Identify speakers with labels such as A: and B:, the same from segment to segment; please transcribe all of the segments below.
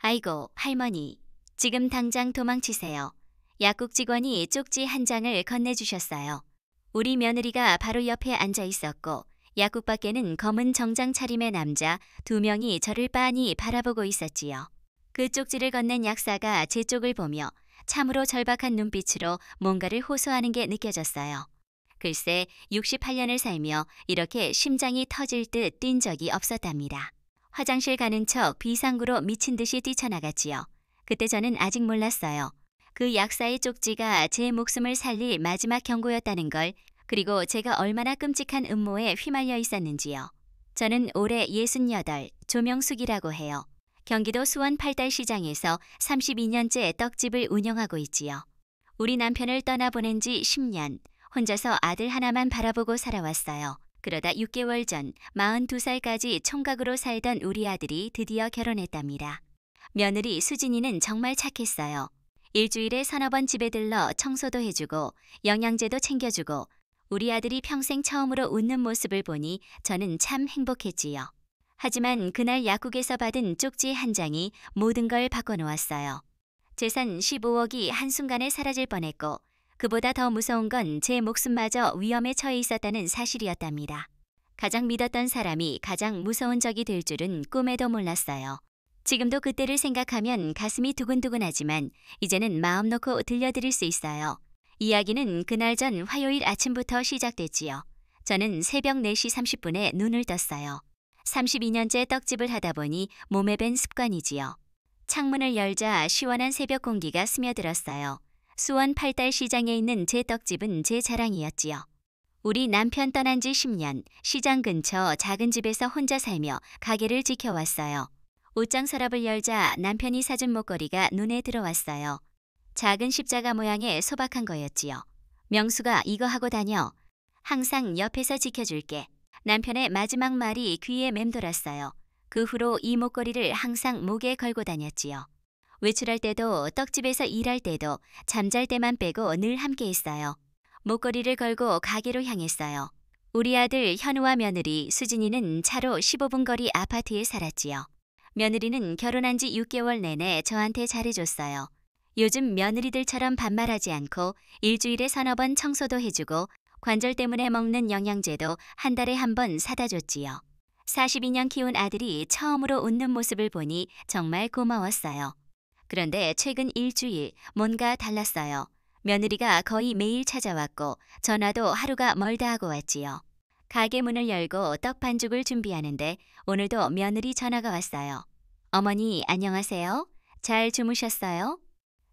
A: 아이고, 할머니. 지금 당장 도망치세요. 약국 직원이 쪽지 한 장을 건네주셨어요. 우리 며느리가 바로 옆에 앉아 있었고 약국 밖에는 검은 정장 차림의 남자 2명이 저를 빤히 바라보고 있었지요. 그 쪽지를 건넨 약사가 제 쪽을 보며 참으로 절박한 눈빛으로 뭔가를 호소하는 게 느껴졌어요. 글쎄 68년을 살며 이렇게 심장이 터질 듯 뛴 적이 없었답니다. 화장실 가는 척 비상구로 미친 듯이 뛰쳐나갔지요. 그때 저는 아직 몰랐어요. 그 약사의 쪽지가 제 목숨을 살릴 마지막 경고였다는 걸, 그리고 제가 얼마나 끔찍한 음모에 휘말려 있었는지요. 저는 올해 68, 조명숙이라고 해요. 경기도 수원 팔달시장에서 32년째 떡집을 운영하고 있지요. 우리 남편을 떠나보낸 지 10년, 혼자서 아들 하나만 바라보고 살아왔어요. 그러다 6개월 전 42살까지 총각으로 살던 우리 아들이 드디어 결혼했답니다. 며느리 수진이는 정말 착했어요. 일주일에 서너 번 집에 들러 청소도 해주고 영양제도 챙겨주고 우리 아들이 평생 처음으로 웃는 모습을 보니 저는 참 행복했지요. 하지만 그날 약국에서 받은 쪽지 한 장이 모든 걸 바꿔놓았어요. 재산 15억이 한순간에 사라질 뻔했고 그보다 더 무서운 건 제 목숨마저 위험에 처해 있었다는 사실이었답니다. 가장 믿었던 사람이 가장 무서운 적이 될 줄은 꿈에도 몰랐어요. 지금도 그때를 생각하면 가슴이 두근두근하지만 이제는 마음 놓고 들려드릴 수 있어요. 이야기는 그날 전 화요일 아침부터 시작됐지요. 저는 새벽 4시 30분에 눈을 떴어요. 32년째 떡집을 하다 보니 몸에 밴 습관이지요. 창문을 열자 시원한 새벽 공기가 스며들었어요. 수원 팔달시장에 있는 제 떡집은 제 자랑이었지요. 우리 남편 떠난 지 10년, 시장 근처 작은 집에서 혼자 살며 가게를 지켜왔어요. 옷장 서랍을 열자 남편이 사준 목걸이가 눈에 들어왔어요. 작은 십자가 모양의 소박한 거였지요. 명수가 이거 하고 다녀. 항상 옆에서 지켜줄게. 남편의 마지막 말이 귀에 맴돌았어요. 그 후로 이 목걸이를 항상 목에 걸고 다녔지요. 외출할 때도 떡집에서 일할 때도 잠잘 때만 빼고 늘 함께 있어요. 목걸이를 걸고 가게로 향했어요. 우리 아들 현우와 며느리 수진이는 차로 15분 거리 아파트에 살았지요. 며느리는 결혼한 지 6개월 내내 저한테 잘해줬어요. 요즘 며느리들처럼 반말하지 않고 일주일에 서너 번 청소도 해주고 관절 때문에 먹는 영양제도 한 달에 한 번 사다 줬지요. 42년 키운 아들이 처음으로 웃는 모습을 보니 정말 고마웠어요. 그런데 최근 일주일 뭔가 달랐어요. 며느리가 거의 매일 찾아왔고 전화도 하루가 멀다 하고 왔지요. 가게 문을 열고 떡 반죽을 준비하는데 오늘도 며느리 전화가 왔어요. 어머니 안녕하세요. 잘 주무셨어요?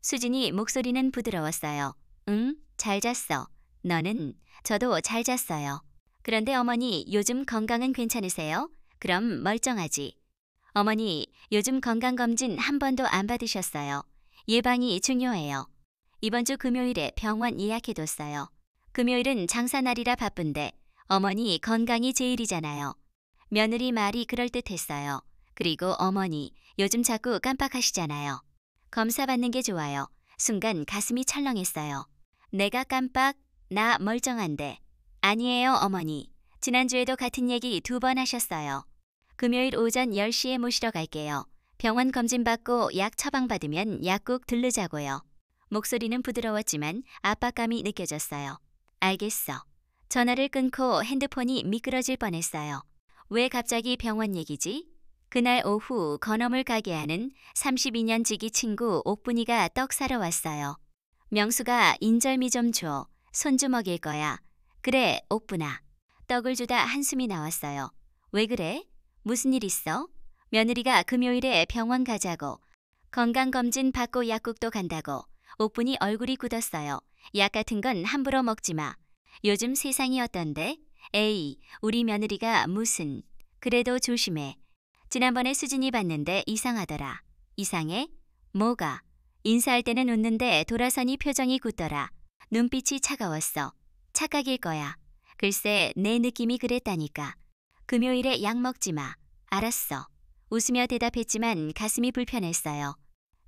A: 수진이 목소리는 부드러웠어요. 응, 잘 잤어. 너는? 저도 잘 잤어요. 그런데 어머니 요즘 건강은 괜찮으세요? 그럼 멀쩡하지. 어머니 요즘 건강검진 한 번도 안 받으셨어요. 예방이 중요해요. 이번 주 금요일에 병원 예약해뒀어요. 금요일은 장사날이라 바쁜데 어머니 건강이 제일이잖아요. 며느리 말이 그럴듯했어요. 그리고 어머니 요즘 자꾸 깜빡하시잖아요. 검사 받는 게 좋아요. 순간 가슴이 철렁했어요. 내가 깜빡? 나 멀쩡한데. 아니에요 어머니. 지난주에도 같은 얘기 2번 하셨어요. 금요일 오전 10시에 모시러 갈게요. 병원 검진 받고 약 처방받으면 약국 들르자고요. 목소리는 부드러웠지만 압박감이 느껴졌어요. 알겠어. 전화를 끊고 핸드폰이 미끄러질 뻔했어요. 왜 갑자기 병원 얘기지? 그날 오후 건어물 가게 하는 32년 지기 친구 옥분이가 떡 사러 왔어요. 명수가 인절미 좀 줘. 손주 먹일 거야. 그래, 옥분아. 떡을 주다 한숨이 나왔어요. 왜 그래? 무슨 일 있어? 며느리가 금요일에 병원 가자고. 건강검진 받고 약국도 간다고. 옥분이 얼굴이 굳었어요. 약 같은 건 함부로 먹지 마. 요즘 세상이 어떤데? 에이, 우리 며느리가 무슨. 그래도 조심해. 지난번에 수진이 봤는데 이상하더라. 이상해? 뭐가? 인사할 때는 웃는데 돌아서니 표정이 굳더라. 눈빛이 차가웠어. 착각일 거야. 글쎄 내 느낌이 그랬다니까. 금요일에 약 먹지 마. 알았어. 웃으며 대답했지만 가슴이 불편했어요.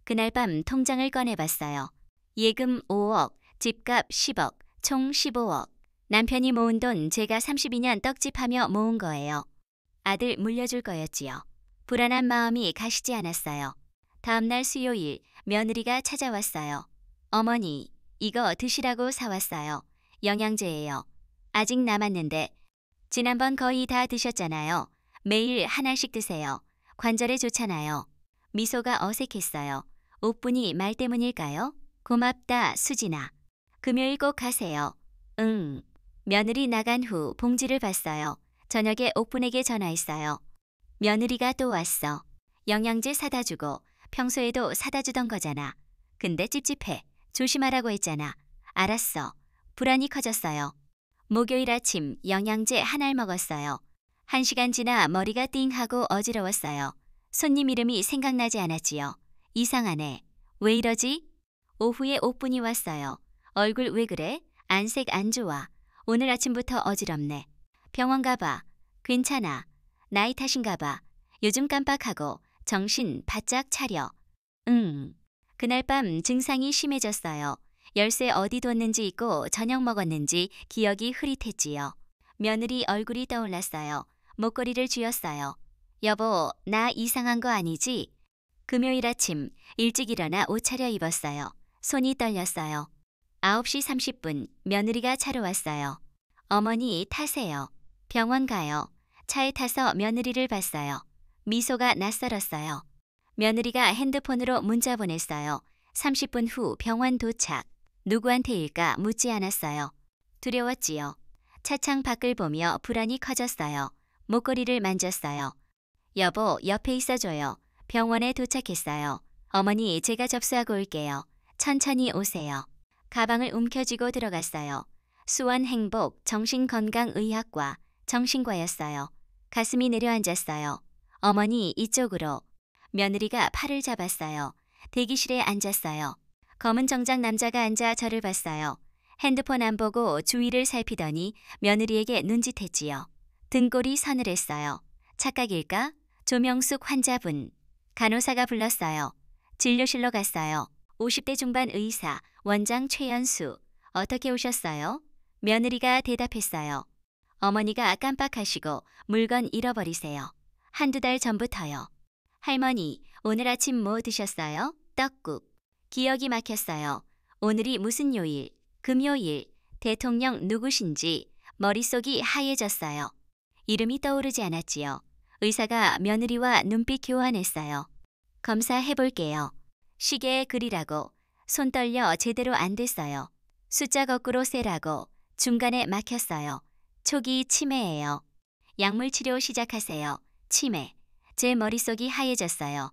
A: 그날 밤 통장을 꺼내봤어요. 예금 5억, 집값 10억, 총 15억. 남편이 모은 돈 제가 32년 떡집하며 모은 거예요. 아들 물려줄 거였지요. 불안한 마음이 가시지 않았어요. 다음날 수요일 며느리가 찾아왔어요. 어머니, 이거 드시라고 사왔어요. 영양제예요. 아직 남았는데 지난번 거의 다 드셨잖아요. 매일 하나씩 드세요. 관절에 좋잖아요. 미소가 어색했어요. 옥분이 말 때문일까요? 고맙다, 수진아. 금요일 꼭 가세요. 응. 며느리 나간 후 봉지를 봤어요. 저녁에 옥분에게 전화했어요. 며느리가 또 왔어. 영양제 사다 주고 평소에도 사다 주던 거잖아. 근데 찝찝해. 조심하라고 했잖아. 알았어. 불안이 커졌어요. 목요일 아침 영양제 한 알 먹었어요. 1시간 지나 머리가 띵하고 어지러웠어요. 손님 이름이 생각나지 않았지요. 이상하네. 왜 이러지? 오후에 옥분이 왔어요. 얼굴 왜 그래? 안색 안 좋아. 오늘 아침부터 어지럽네. 병원 가봐. 괜찮아. 나이 탓인가 봐. 요즘 깜빡하고 정신 바짝 차려. 그날 밤 증상이 심해졌어요. 열쇠 어디 뒀는지 잊고 저녁 먹었는지 기억이 흐릿했지요. 며느리 얼굴이 떠올랐어요. 목걸이를 쥐었어요. 여보, 나 이상한 거 아니지? 금요일 아침 일찍 일어나 옷 차려 입었어요. 손이 떨렸어요. 9시 30분 며느리가 차로 왔어요. 어머니 타세요. 병원 가요. 차에 타서 며느리를 봤어요. 미소가 낯설었어요. 며느리가 핸드폰으로 문자 보냈어요. 30분 후 병원 도착. 누구한테일까 묻지 않았어요. 두려웠지요. 차창 밖을 보며 불안이 커졌어요. 목걸이를 만졌어요. 여보, 옆에 있어줘요. 병원에 도착했어요. 어머니, 제가 접수하고 올게요. 천천히 오세요. 가방을 움켜쥐고 들어갔어요. 수원행복 정신건강의학과 정신과였어요. 가슴이 내려앉았어요. 어머니, 이쪽으로. 며느리가 팔을 잡았어요. 대기실에 앉았어요. 검은 정장 남자가 앉아 저를 봤어요. 핸드폰 안 보고 주위를 살피더니 며느리에게 눈짓했지요. 등골이 서늘했어요. 착각일까? 조명숙 환자분. 간호사가 불렀어요. 진료실로 갔어요. 50대 중반 의사, 원장 최연수. 어떻게 오셨어요? 며느리가 대답했어요. 어머니가 깜빡하시고 물건 잃어버리세요. 한두 달 전부터요. 할머니, 오늘 아침 뭐 드셨어요? 떡국. 기억이 막혔어요. 오늘이 무슨 요일? 금요일. 대통령 누구신지 머릿속이 하얘졌어요. 이름이 떠오르지 않았지요. 의사가 며느리와 눈빛 교환했어요. 검사해볼게요. 시계에 그리라고. 손 떨려 제대로 안 됐어요. 숫자 거꾸로 세라고. 중간에 막혔어요. 초기 치매예요. 약물 치료 시작하세요. 치매. 제 머릿속이 하얘졌어요.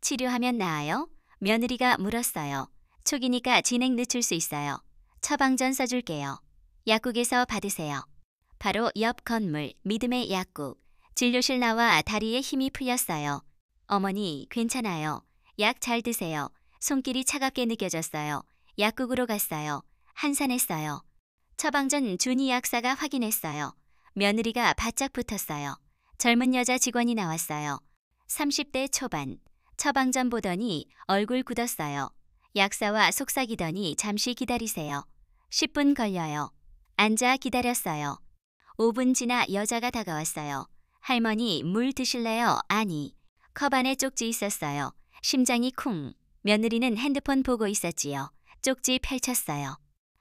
A: 치료하면 나아요? 며느리가 물었어요. 초기니까 진행 늦출 수 있어요. 처방전 써줄게요. 약국에서 받으세요. 바로 옆 건물 믿음의 약국. 진료실 나와 다리에 힘이 풀렸어요. 어머니, 괜찮아요. 약 잘 드세요. 손길이 차갑게 느껴졌어요. 약국으로 갔어요. 한산했어요. 처방전 준이 약사가 확인했어요. 며느리가 바짝 붙었어요. 젊은 여자 직원이 나왔어요. 30대 초반. 처방전 보더니 얼굴 굳었어요. 약사와 속삭이더니 잠시 기다리세요. 10분 걸려요. 앉아 기다렸어요. 5분 지나 여자가 다가왔어요. 할머니, 물 드실래요? 아니. 컵 안에 쪽지 있었어요. 심장이 쿵. 며느리는 핸드폰 보고 있었지요. 쪽지 펼쳤어요.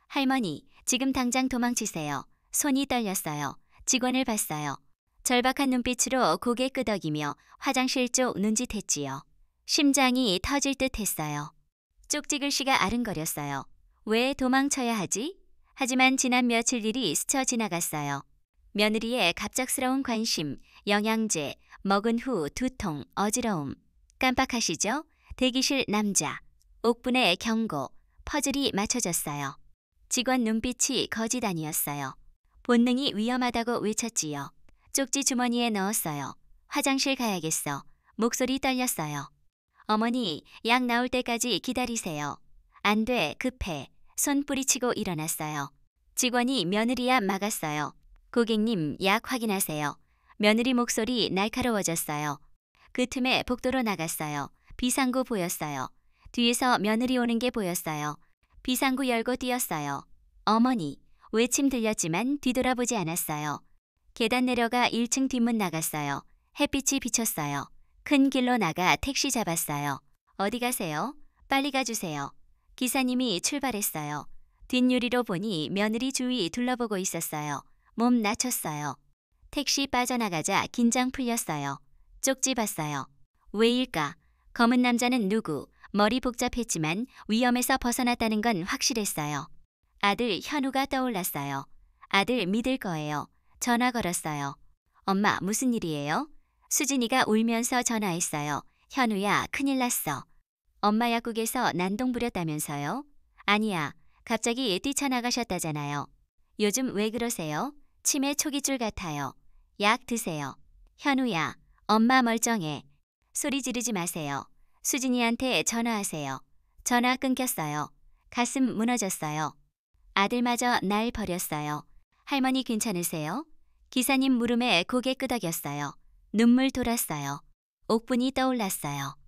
A: 할머니, 지금 당장 도망치세요. 손이 떨렸어요. 직원을 봤어요. 절박한 눈빛으로 고개 끄덕이며 화장실 쪽 눈짓했지요. 심장이 터질 듯 했어요. 쪽지 글씨가 아른거렸어요. 왜 도망쳐야 하지? 하지만 지난 며칠 일이 스쳐 지나갔어요. 며느리의 갑작스러운 관심, 영양제, 먹은 후 두통, 어지러움. 깜빡하시죠? 대기실 남자. 옥분의 경고. 퍼즐이 맞춰졌어요. 직원 눈빛이 거짓 아니었어요. 본능이 위험하다고 외쳤지요. 쪽지 주머니에 넣었어요. 화장실 가야겠어. 목소리 떨렸어요. 어머니, 약 나올 때까지 기다리세요. 안 돼, 급해. 손 뿌리치고 일어났어요. 직원이 며느리 앞 막았어요. 고객님, 약 확인하세요. 며느리 목소리 날카로워졌어요. 그 틈에 복도로 나갔어요. 비상구 보였어요. 뒤에서 며느리 오는 게 보였어요. 비상구 열고 뛰었어요. 어머니, 외침 들렸지만 뒤돌아보지 않았어요. 계단 내려가 1층 뒷문 나갔어요. 햇빛이 비쳤어요. 큰 길로 나가 택시 잡았어요. 어디 가세요? 빨리 가주세요. 기사님이 출발했어요. 뒷유리로 보니 며느리 주위 둘러보고 있었어요. 몸 낮췄어요. 택시 빠져나가자 긴장 풀렸어요. 쪽지 봤어요. 왜일까? 검은 남자는 누구? 머리 복잡했지만 위험에서 벗어났다는 건 확실했어요. 아들 현우가 떠올랐어요. 아들 믿을 거예요. 전화 걸었어요. 엄마 무슨 일이에요? 수진이가 울면서 전화했어요. 현우야 큰일 났어. 엄마 약국에서 난동 부렸다면서요? 아니야. 갑자기 뛰쳐나가셨다잖아요. 요즘 왜 그러세요? 치매 초기줄 같아요. 약 드세요. 현우야, 엄마 멀쩡해. 소리 지르지 마세요. 수진이한테 전화하세요. 전화 끊겼어요. 가슴 무너졌어요. 아들마저 날 버렸어요. 할머니 괜찮으세요? 기사님 물음에 고개 끄덕였어요. 눈물 돌았어요. 옥분이 떠올랐어요.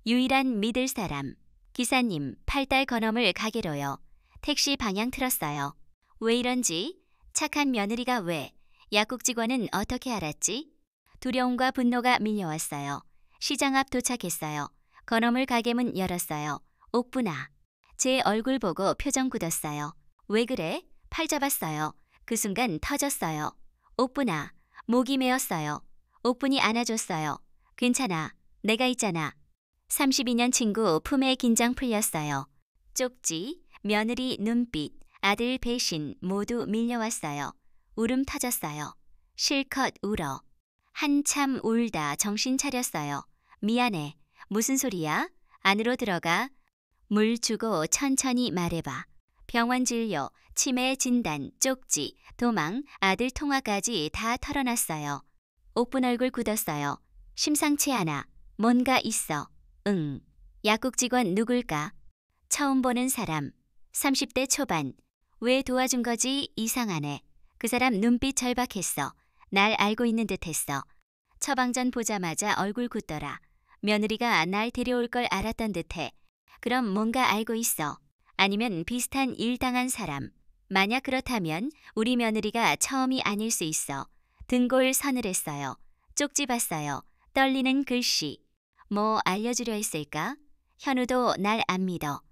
A: 유일한 믿을 사람. 기사님, 8달 건어물 가게로요. 택시 방향 틀었어요. 왜 이런지? 착한 며느리가 왜? 약국 직원은 어떻게 알았지? 두려움과 분노가 밀려왔어요. 시장 앞 도착했어요. 건어물 가게 문 열었어요. 옥분아. 제 얼굴 보고 표정 굳었어요. 왜 그래? 팔 잡았어요. 그 순간 터졌어요. 옥분아. 목이 메었어요. 옥분이 안아줬어요. 괜찮아. 내가 있잖아. 32년 친구 품에 긴장 풀렸어요. 쪽지, 며느리 눈빛, 아들 배신 모두 밀려왔어요. 울음 터졌어요. 실컷 울어. 한참 울다 정신 차렸어요. 미안해. 무슨 소리야? 안으로 들어가. 물 주고 천천히 말해봐. 병원 진료, 치매 진단, 쪽지, 도망, 아들 통화까지 다 털어놨어요. 옥분 얼굴 굳었어요. 심상치 않아. 뭔가 있어. 응. 약국 직원 누굴까? 처음 보는 사람. 30대 초반. 왜 도와준 거지? 이상하네. 그 사람 눈빛 절박했어. 날 알고 있는 듯 했어. 처방전 보자마자 얼굴 굳더라. 며느리가 날 데려올 걸 알았던 듯해. 그럼 뭔가 알고 있어. 아니면 비슷한 일 당한 사람. 만약 그렇다면 우리 며느리가 처음이 아닐 수 있어. 등골 서늘했어요. 쪽지 봤어요. 떨리는 글씨. 뭐 알려주려 했을까? 현우도 날 안 믿어.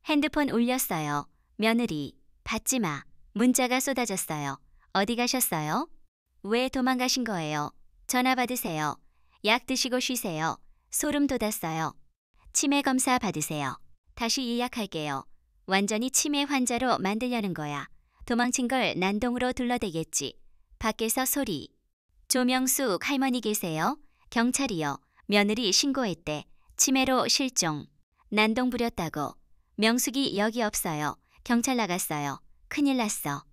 A: 핸드폰 울렸어요. 며느리, 받지 마. 문자가 쏟아졌어요. 어디 가셨어요? 왜 도망가신 거예요? 전화 받으세요. 약 드시고 쉬세요. 소름 돋았어요. 치매 검사 받으세요. 다시 예약할게요. 완전히 치매 환자로 만들려는 거야. 도망친 걸 난동으로 둘러대겠지. 밖에서 소리. 조명숙 할머니 계세요? 경찰이요. 며느리 신고했대. 치매로 실종. 난동 부렸다고. 명숙이 여기 없어요. 경찰 나갔어요. 큰일 났어.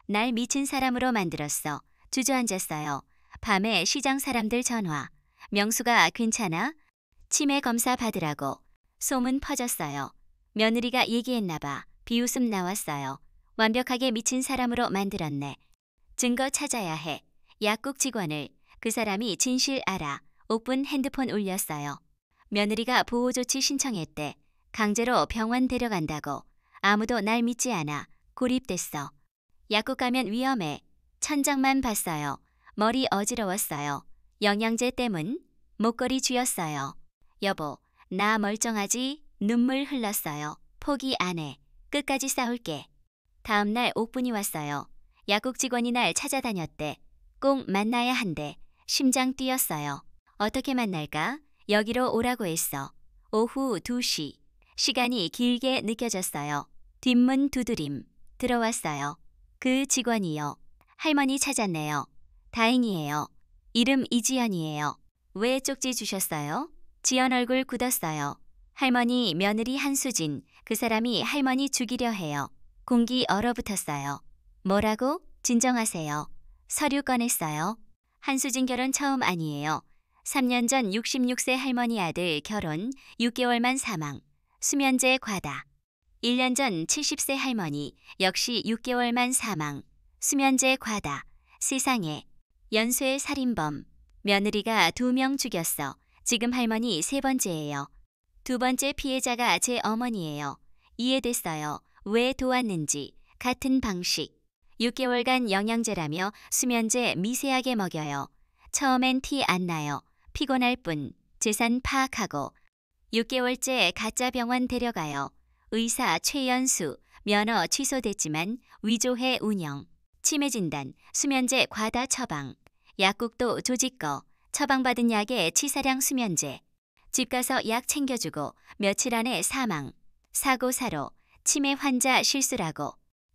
A: 날 미친 사람으로 만들었어. 주저앉았어요. 밤에 시장 사람들 전화. 명수가 괜찮아? 치매 검사 받으라고. 소문 퍼졌어요. 며느리가 얘기했나 봐. 비웃음 나왔어요. 완벽하게 미친 사람으로 만들었네. 증거 찾아야 해. 약국 직원을. 그 사람이 진실 알아. 옥분 핸드폰 울렸어요. 며느리가 보호조치 신청했대. 강제로 병원 데려간다고. 아무도 날 믿지 않아. 고립됐어. 약국 가면 위험해. 천장만 봤어요. 머리 어지러웠어요. 영양제 때문. 목걸이 쥐었어요. 여보, 나 멀쩡하지? 눈물 흘렀어요. 포기 안 해. 끝까지 싸울게. 다음날 옥분이 왔어요. 약국 직원이 날 찾아다녔대. 꼭 만나야 한대. 심장 뛰었어요. 어떻게 만날까? 여기로 오라고 했어. 오후 2시. 시간이 길게 느껴졌어요. 뒷문 두드림. 들어왔어요. 그 직원이요. 할머니 찾았네요. 다행이에요. 이름 이지연이에요. 왜 쪽지 주셨어요? 지연 얼굴 굳었어요. 할머니 며느리 한수진. 그 사람이 할머니 죽이려 해요. 공기 얼어붙었어요. 뭐라고? 진정하세요. 서류 꺼냈어요. 한수진 결혼 처음 아니에요. 3년 전 66세 할머니 아들 결혼 6개월만 사망. 수면제 과다. 1년 전 70세 할머니 역시 6개월만 사망. 수면제 과다. 세상에. 연쇄 살인범. 며느리가 2명 죽였어. 지금 할머니 3번째예요. 2번째 피해자가 제 어머니예요. 이해됐어요. 왜 도왔는지. 같은 방식. 6개월간 영양제라며 수면제 미세하게 먹여요. 처음엔 티 안 나요. 피곤할 뿐. 재산 파악하고. 6개월째 가짜 병원 데려가요. 의사 최연수, 면허 취소됐지만 위조해 운영. 치매 진단, 수면제 과다 처방. 약국도 조직거, 처방받은 약에 치사량 수면제. 집 가서 약 챙겨주고 며칠 안에 사망. 사고 사로, 치매 환자 실수라고.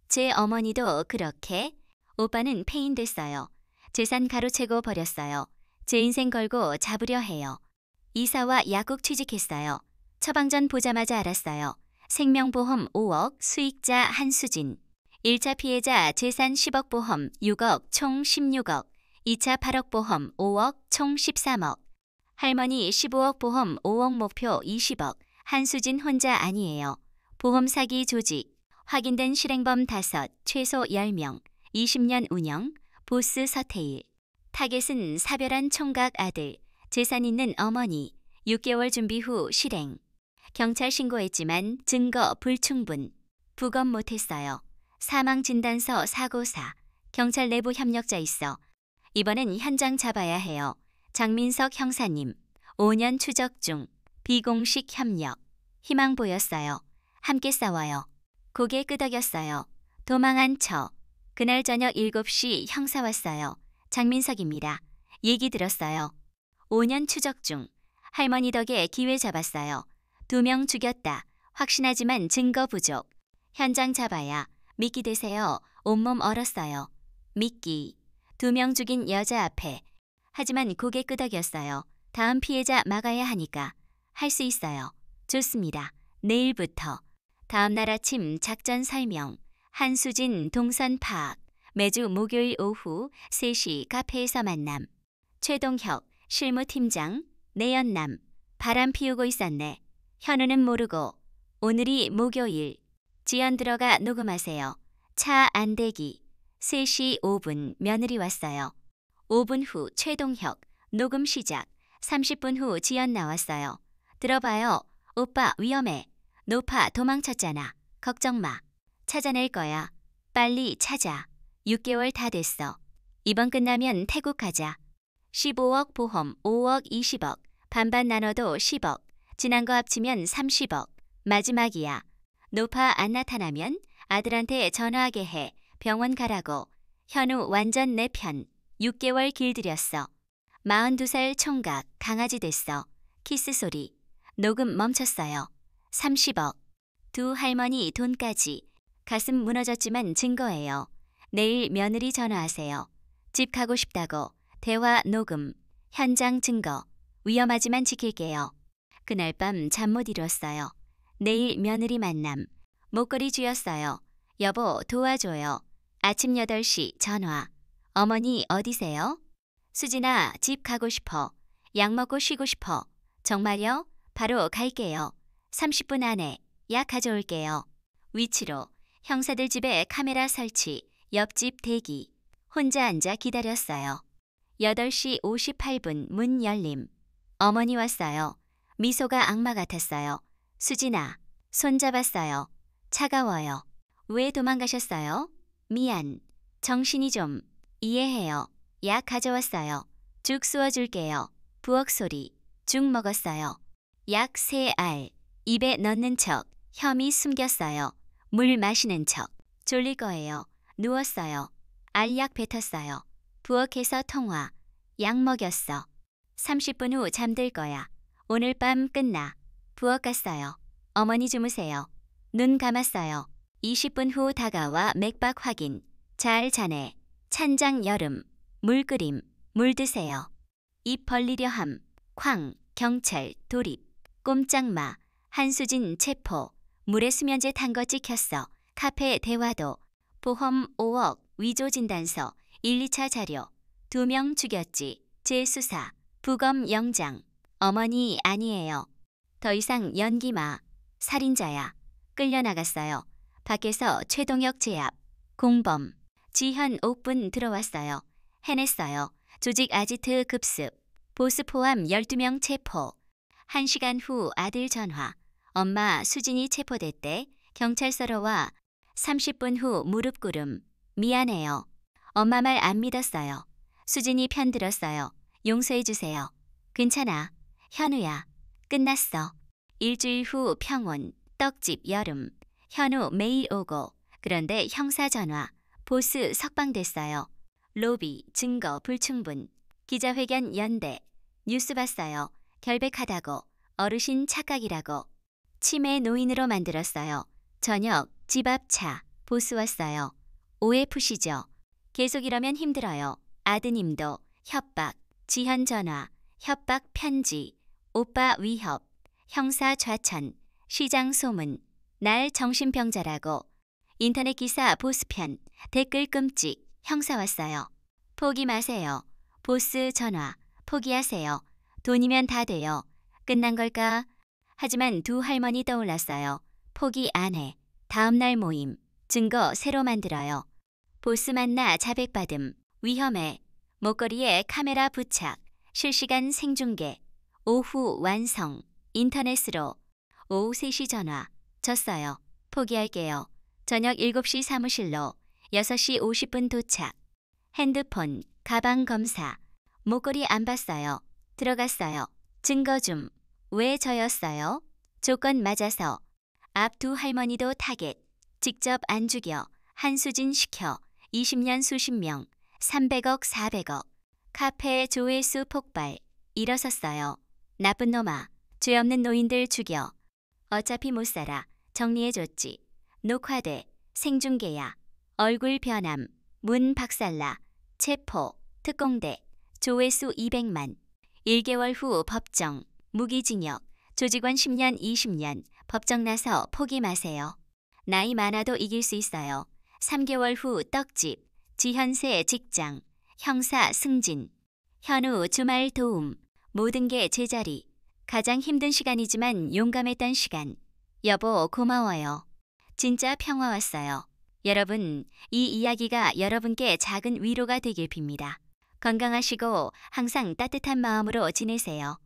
A: 제 어머니도 그렇게. 오빠는 폐인 됐어요. 재산 가로채고 버렸어요. 제 인생 걸고 잡으려 해요. 이사와 약국 취직했어요. 처방전 보자마자 알았어요. 생명보험 5억, 수익자 한수진. 1차 피해자 재산 10억 보험 6억, 총 16억. 2차 8억 보험 5억, 총 13억. 할머니 15억 보험 5억 목표 20억. 한수진 혼자 아니에요. 보험 사기 조직. 확인된 실행범 5, 최소 10명. 20년 운영. 보스 서태일. 타겟은 사별한 총각 아들. 재산 있는 어머니. 6개월 준비 후 실행. 경찰 신고했지만 증거 불충분. 부검 못했어요. 사망진단서 사고사. 경찰 내부 협력자 있어. 이번엔 현장 잡아야 해요. 장민석 형사님. 5년 추적 중. 비공식 협력. 희망 보였어요. 함께 싸워요. 고개 끄덕였어요. 도망한 척. 그날 저녁 7시 형사 왔어요. 장민석입니다. 얘기 들었어요. 5년 추적 중. 할머니 덕에 기회 잡았어요. 2명 죽였다. 확신하지만 증거 부족. 현장 잡아야. 미끼 되세요. 온몸 얼었어요. 미끼. 2명 죽인 여자 앞에. 하지만 고개 끄덕였어요. 다음 피해자 막아야 하니까. 할 수 있어요. 좋습니다. 내일부터. 다음 날 아침 작전 설명. 한수진 동선 파악. 매주 목요일 오후 3시 카페에서 만남. 최동혁 실무팀장. 내연남. 바람 피우고 있었네. 현우는 모르고. 오늘이 목요일. 지연 들어가 녹음하세요. 차 안 대기. 3시 5분 며느리 왔어요. 5분 후 최동혁. 녹음 시작. 30분 후 지연 나왔어요. 들어봐요. 오빠 위험해. 노파 도망쳤잖아. 걱정 마. 찾아낼 거야. 빨리 찾아. 6개월 다 됐어. 이번 끝나면 태국 가자. 15억 보험 5억 20억. 반반 나눠도 10억. 지난 거 합치면 30억. 마지막이야. 노파 안 나타나면 아들한테 전화하게 해. 병원 가라고. 현우 완전 내 편. 6개월 길들였어. 42살 총각 강아지 됐어. 키스 소리. 녹음 멈췄어요. 30억. 2 할머니 돈까지. 가슴 무너졌지만 증거예요. 내일 며느리 전화하세요. 집 가고 싶다고. 대화 녹음. 현장 증거. 위험하지만 지킬게요. 그날 밤 잠 못 이뤘어요. 내일 며느리 만남. 목걸이 쥐었어요. 여보 도와줘요. 아침 8시 전화. 어머니 어디세요? 수진아 집 가고 싶어. 약 먹고 쉬고 싶어. 정말요? 바로 갈게요. 30분 안에 약 가져올게요. 위치로 형사들 집에 카메라 설치. 옆집 대기. 혼자 앉아 기다렸어요. 8시 58분 문 열림. 어머니 왔어요. 미소가 악마 같았어요. 수진아, 손 잡았어요. 차가워요. 왜 도망가셨어요? 미안. 정신이 좀. 이해해요. 약 가져왔어요. 죽 쏘아줄게요. 부엌 소리. 죽 먹었어요. 약 3알. 입에 넣는 척. 혐의 숨겼어요. 물 마시는 척. 졸릴 거예요. 누웠어요. 알약 뱉었어요. 부엌에서 통화. 약 먹였어. 30분 후 잠들 거야. 오늘 밤 끝나. 부엌 갔어요. 어머니 주무세요. 눈 감았어요. 20분 후 다가와 맥박 확인. 잘 자네. 찬장 여름. 물 끓임. 물 드세요. 입 벌리려 함. 쾅. 경찰. 도립. 꼼짝 마. 한수진 체포. 물에 수면제 탄 거 찍혔어. 카페 대화도. 보험 5억. 위조 진단서. 1, 2차 자료. 2명 죽였지. 재수사. 부검 영장. 어머니 아니에요. 더 이상 연기 마. 살인자야. 끌려나갔어요. 밖에서 최동혁 제압. 공범. 지현 옥분 들어왔어요. 해냈어요. 조직 아지트 급습. 보스 포함 12명 체포. 1시간 후 아들 전화. 엄마 수진이 체포됐대. 경찰서로 와. 30분 후 무릎 꿇음. 미안해요. 엄마 말 안 믿었어요. 수진이 편들었어요. 용서해 주세요. 괜찮아. 현우야. 끝났어. 일주일 후 평온, 떡집 여름, 현우 매일 오고, 그런데 형사 전화, 보스 석방됐어요. 로비, 증거 불충분, 기자회견 연대, 뉴스 봤어요. 결백하다고, 어르신 착각이라고. 치매 노인으로 만들었어요. 저녁, 집 앞 차, 보스 왔어요. 오해 푸시죠. 계속 이러면 힘들어요. 아드님도 협박, 지현 전화, 협박 편지, 오빠 위협, 형사 좌천, 시장 소문, 날 정신병자라고. 인터넷 기사 보스편, 댓글 끔찍, 형사 왔어요. 포기 마세요. 보스 전화, 포기하세요. 돈이면 다 돼요. 끝난 걸까? 하지만 두 할머니 떠올랐어요. 포기 안 해. 다음날 모임, 증거 새로 만들어요. 보스 만나 자백받음, 위험해. 목걸이에 카메라 부착, 실시간 생중계, 오후 완성, 인터넷으로. 오후 3시 전화, 졌어요. 포기할게요. 저녁 7시 사무실로, 6시 50분 도착. 핸드폰, 가방 검사, 목걸이 안 봤어요. 들어갔어요. 증거 좀. 왜 저였어요? 조건 맞아서. 앞 두 할머니도 타겟. 직접 안 죽여. 한수진 시켜. 20년 수십 명. 300억 400억. 카페 조회수 폭발. 일어섰어요. 나쁜 놈아. 죄 없는 노인들 죽여. 어차피 못 살아. 정리해줬지. 녹화돼. 생중계야. 얼굴 변함. 문 박살나. 체포. 특공대. 조회수 200만. 1개월 후 법정. 무기징역. 조직원 10년 20년. 법정 나서 포기 마세요. 나이 많아도 이길 수 있어요. 3개월 후 떡집. 지현세 직장. 형사 승진. 현우 주말 도움. 모든 게 제자리. 가장 힘든 시간이지만 용감했던 시간. 여보 고마워요. 진짜 평화 왔어요. 여러분, 이 이야기가 여러분께 작은 위로가 되길 빕니다. 건강하시고 항상 따뜻한 마음으로 지내세요.